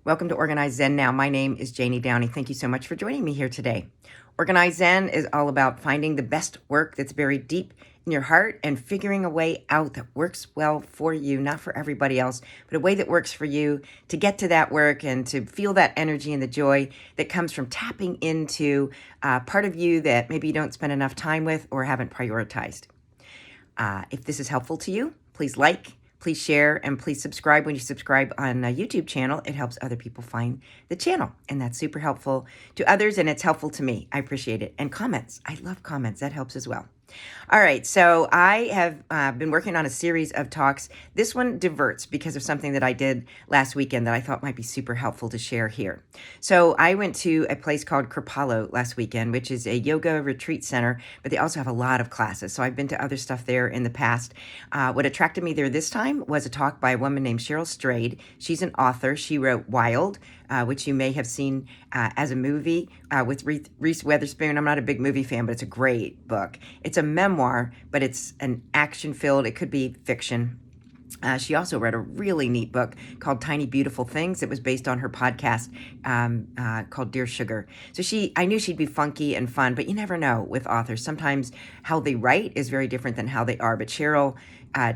Welcome to Organize Zen Now. My name is Janie Downey. Thank you so much for joining me here today. Organize Zen is all about finding the best work that's buried deep in your heart and figuring a way out that works well for you, not for everybody else, but a way that works for you to get to that work and to feel that energy and the joy that comes from tapping into part of you that maybe you don't spend enough time with or haven't prioritized. If this is helpful to you, please like, please share, and please subscribe. When you subscribe on a YouTube channel, it helps other people find the channel, and that's super helpful to others, and it's helpful to me. I appreciate it. And comments. I love comments. That helps as well. All right, so I have been working on a series of talks. This one diverts because of something that I did last weekend that I thought might be super helpful to share here. So I went to a place called Kripalu last weekend, which is a yoga retreat center, but they also have a lot of classes. So I've been to other stuff there in the past. What attracted me there this time was a talk by a woman named Cheryl Strayed. She's an author. She wrote Wild, which you may have seen as a movie with Reese Witherspoon. I'm not a big movie fan, but it's a great book. It's a memoir, but it's an action-filled, it could be fiction. She also read a really neat book called Tiny Beautiful Things. It was based on her podcast called Dear Sugar. So I knew she'd be funky and fun, but you never know with authors. Sometimes how they write is very different than how they are. But Cheryl,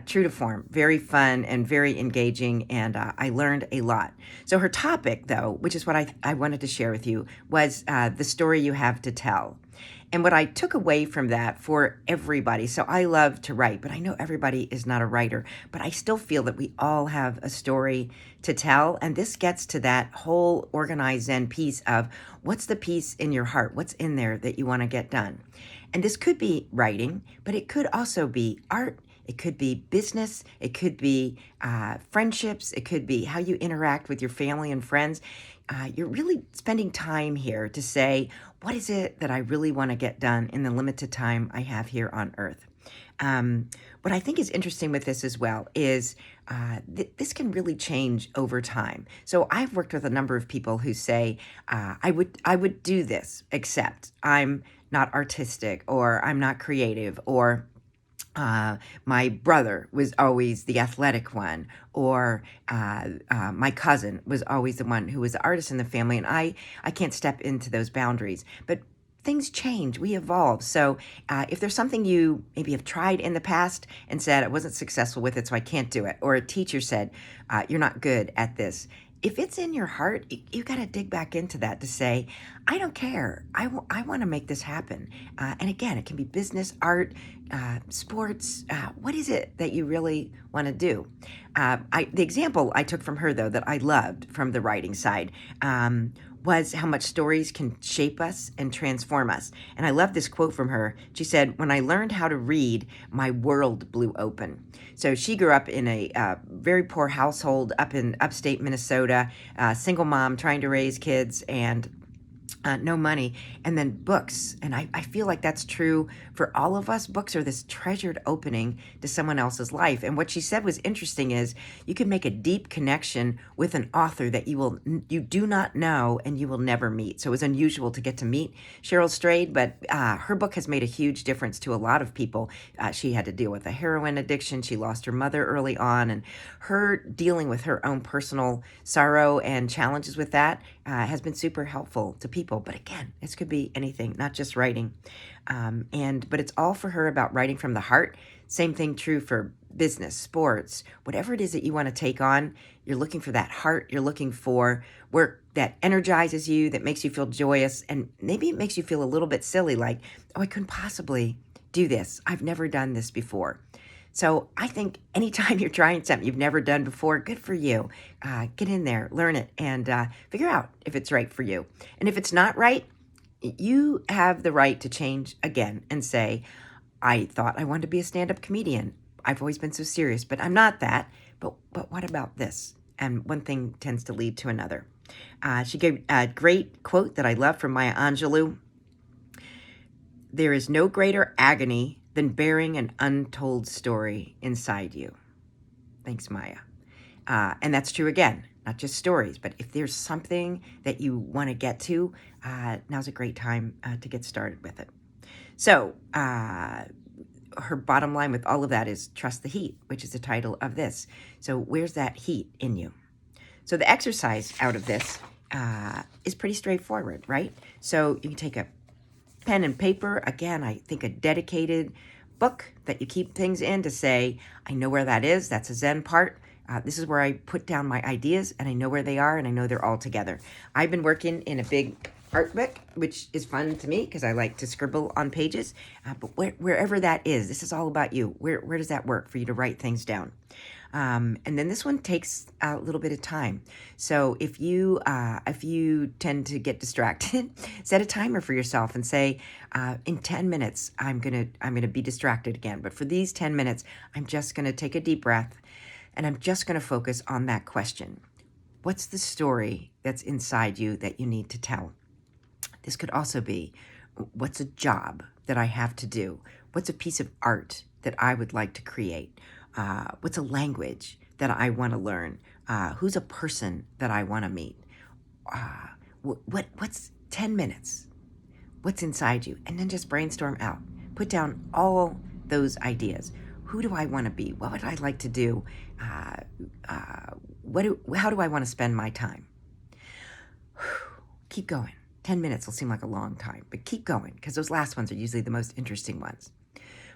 true to form, very fun and very engaging, and I learned a lot. So her topic, though, which is what I wanted to share with you, was the story you have to tell. And what I took away from that for everybody, so I love to write, but I know everybody is not a writer, but I still feel that we all have a story to tell. And this gets to that whole organized Zen piece of what's the piece in your heart? What's in there that you want to get done? And this could be writing, but it could also be art. It could be business. It could be friendships. It could be how you interact with your family and friends. You're really spending time here to say, what is it that I really want to get done in the limited time I have here on Earth? What I think is interesting with this as well is this can really change over time. So I've worked with a number of people who say, I would do this, except I'm not artistic, or I'm not creative, or my brother was always the athletic one, or my cousin was always the one who was the artist in the family, and I can't step into those boundaries. But things change, we evolve. So if there's something you maybe have tried in the past and said, I wasn't successful with it, so I can't do it, or a teacher said, you're not good at this, if it's in your heart, you got to dig back into that to say, I don't care. I want to make this happen. And again, it can be business, art, sports. What is it that you really want to do? The example I took from her, though, that I loved from the writing side, was how much stories can shape us and transform us. And I love this quote from her. She said, when I learned how to read, my world blew open. So she grew up in a very poor household up in upstate Minnesota, single mom trying to raise kids, and no money, and then books. And I feel like that's true for all of us. Books are this treasured opening to someone else's life. And what she said was interesting is you can make a deep connection with an author that you do not know and you will never meet. So it was unusual to get to meet Cheryl Strayed, but her book has made a huge difference to a lot of people. She had to deal with a heroin addiction. She lost her mother early on, and her dealing with her own personal sorrow and challenges with that has been super helpful to people. But again, this could be anything, not just writing. But it's all for her about writing from the heart. Same thing true for business, sports, whatever it is that you want to take on. You're looking for that heart. You're looking for work that energizes you, that makes you feel joyous, and maybe it makes you feel a little bit silly, like, oh, I couldn't possibly do this. I've never done this before. So I think anytime you're trying something you've never done before, good for you. Get in there, learn it, and figure out if it's right for you. And if it's not right, you have the right to change again and say, I thought I wanted to be a stand-up comedian. I've always been so serious, but I'm not that. But what about this? And one thing tends to lead to another. She gave a great quote that I love from Maya Angelou. There is no greater agony than bearing an untold story inside you. Thanks, Maya. And that's true again, not just stories, but if there's something that you want to get to, now's a great time to get started with it. So her bottom line with all of that is trust the heat, which is the title of this. So where's that heat in you? So the exercise out of this is pretty straightforward, right? So you can take a pen and paper. Again, I think a dedicated book that you keep things in to say, I know where that is. That's a Zen part. This is where I put down my ideas, and I know where they are, and I know they're all together. I've been working in a big art book, which is fun to me because I like to scribble on pages. But wherever that is, this is all about you. Where does that work for you to write things down? And then this one takes a little bit of time. So if you tend to get distracted, set a timer for yourself and say, in 10 minutes, I'm gonna be distracted again. But for these 10 minutes, I'm just gonna take a deep breath, and I'm just gonna focus on that question. What's the story that's inside you that you need to tell? This could also be, what's a job that I have to do? What's a piece of art that I would like to create? What's a language that I want to learn? Who's a person that I want to meet? What's 10 minutes? What's inside you? And then just brainstorm out. Put down all those ideas. Who do I want to be? What would I like to do? How do I want to spend my time? Keep going. 10 minutes will seem like a long time, but keep going, because those last ones are usually the most interesting ones.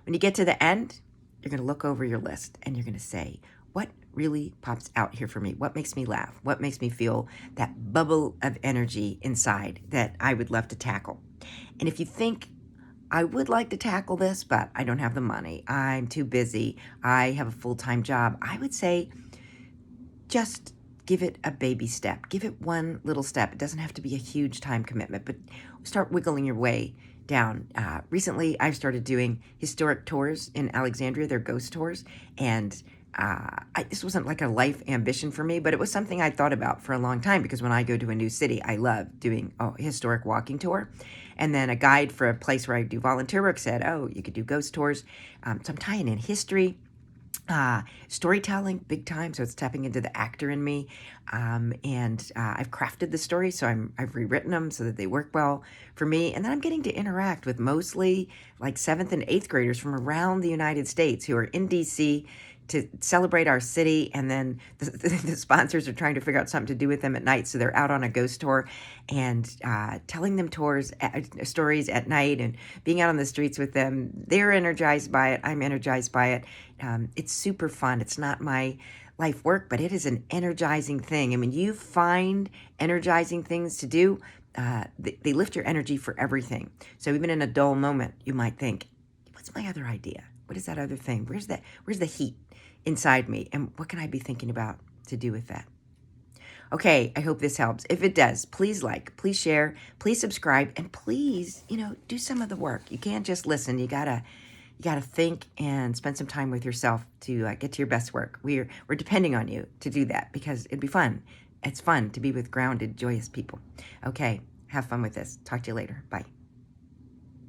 When you get to the end, you're going to look over your list and you're going to say, what really pops out here for me? What makes me laugh? What makes me feel that bubble of energy inside that I would love to tackle? And if you think, I would like to tackle this, but I don't have the money, I'm too busy, I have a full-time job, I would say just give it a baby step. Give it one little step. It doesn't have to be a huge time commitment, but start wiggling your way down. Recently, I've started doing historic tours in Alexandria. They're ghost tours. And this wasn't like a life ambition for me, but it was something I thought about for a long time, because when I go to a new city, I love doing a historic walking tour. And then a guide for a place where I do volunteer work said, oh, you could do ghost tours. So I'm tying in history, storytelling big time, so it's tapping into the actor in me, and I've crafted the story, so I've rewritten them so that they work well for me, and then I'm getting to interact with mostly like 7th and 8th graders from around the United States who are in DC to celebrate our city, and then the sponsors are trying to figure out something to do with them at night, so they're out on a ghost tour and telling them stories at night and being out on the streets with them. They're energized by it. I'm energized by it. It's super fun. It's not my life work, but it is an energizing thing. And when you find energizing things to do, they lift your energy for everything. So even in a dull moment, you might think, what's my other idea? What is that other thing? Where's the heat inside me? And what can I be thinking about to do with that? Okay, I hope this helps. If it does, please like, please share, please subscribe, and please, do some of the work. You can't just listen. You gotta think and spend some time with yourself to get to your best work. We're depending on you to do that, because it'd be fun. It's fun to be with grounded, joyous people. Okay, have fun with this. Talk to you later. Bye.